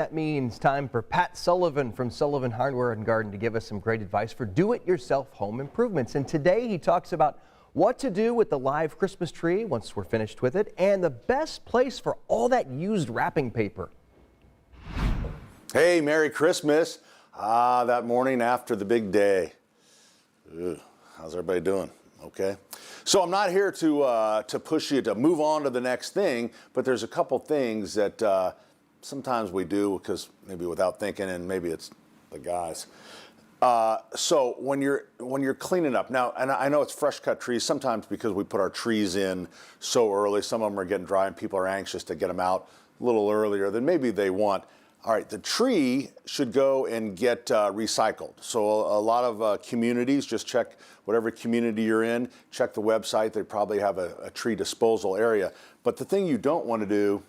That means time for Pat Sullivan from Sullivan Hardware and Garden to give us some great advice for do-it-yourself home improvements. And today he talks about what to do with the live Christmas tree once we're finished with it and the best place for all that used wrapping paper. Hey, Merry Christmas. That morning after the big day. How's everybody doing? Okay. So I'm not here to push you to move on to the next thing, but there's a couple things that sometimes we do because maybe without thinking, and maybe it's the guys. So when you're cleaning up now, and I know it's fresh cut trees sometimes because we put our trees in so early. Some of them are getting dry and people are anxious to get them out a little earlier than maybe they want. All right, the tree should go and get recycled. So a lot of communities, just check whatever community you're in, check the website. They probably have a tree disposal area. But the thing you don't want to do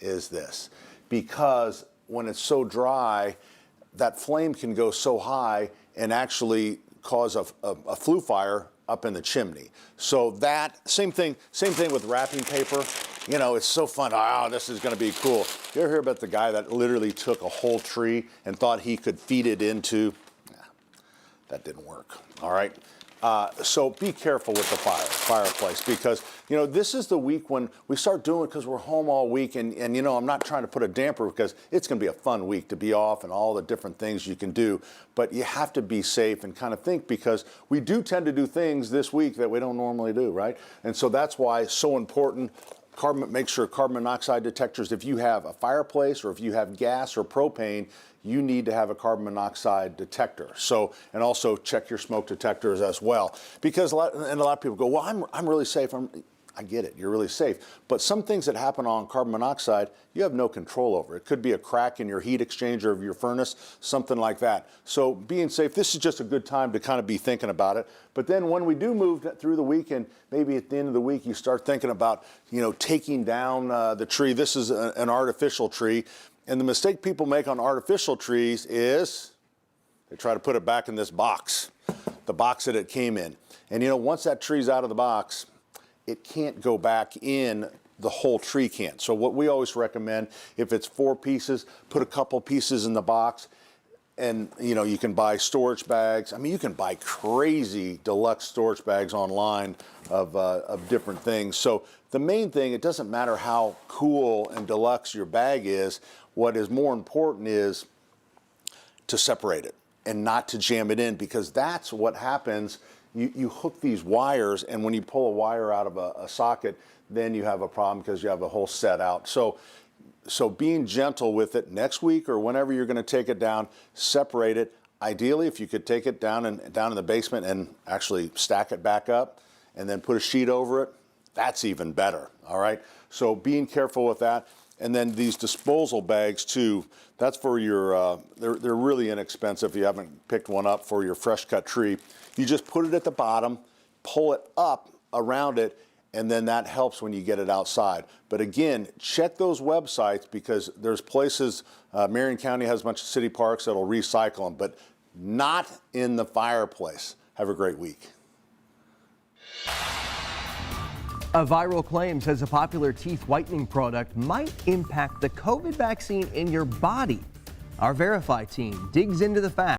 is this, because when it's so dry, that flame can go so high and actually cause a flue fire up in the chimney. So that same thing with wrapping paper. You know, it's so fun. Oh, this is going to be cool. You ever hear about the guy that literally took a whole tree and thought he could feed it into? That didn't work. All right. So be careful with the fireplace, because, you know, this is the week when we start doing it because we're home all week. And, you know, I'm not trying to put a damper because it's going to be a fun week to be off and all the different things you can do. But you have to be safe and kind of think, because we do tend to do things this week that we don't normally do, right? And so that's why it's so important. Make sure carbon monoxide detectors, if you have a fireplace or if you have gas or propane, you need to have a carbon monoxide detector. So, and also check your smoke detectors as well, because a lot of people go, well, I'm really safe. I get it, you're really safe. But some things that happen on carbon monoxide, you have no control over. It could be a crack in your heat exchanger of your furnace, something like that. So being safe, this is just a good time to kind of be thinking about it. But then when we do move through the weekend, maybe at the end of the week, you start thinking about, you know, taking down the tree. This is an artificial tree. And the mistake people make on artificial trees is they try to put it back in this box, the box that it came in. And, you know, once that tree's out of the box, it can't go back in, the whole tree can't. So what we always recommend, if it's 4 pieces, put a couple pieces in the box. And, you know, you can buy storage bags. I mean, you can buy crazy deluxe storage bags online of different things. So the main thing, it doesn't matter how cool and deluxe your bag is. What is more important is to separate it and not to jam it in, because that's what happens. You hook these wires, and when you pull a wire out of a socket, then you have a problem because you have a whole set out. So being gentle with it next week or whenever you're going to take it down, separate it. Ideally, if you could take it down in the basement and actually stack it back up and then put a sheet over it, that's even better. All right. So being careful with that. And then these disposal bags too, that's for your, they're really inexpensive if you haven't picked one up for your fresh cut tree. You just put it at the bottom, pull it up around it, and then that helps when you get it outside. But again, check those websites, because there's places, Marion County has a bunch of city parks that'll recycle them, but not in the fireplace. Have a great week. A viral claim says a popular teeth whitening product might impact the COVID vaccine in your body. Our Verify team digs into the facts.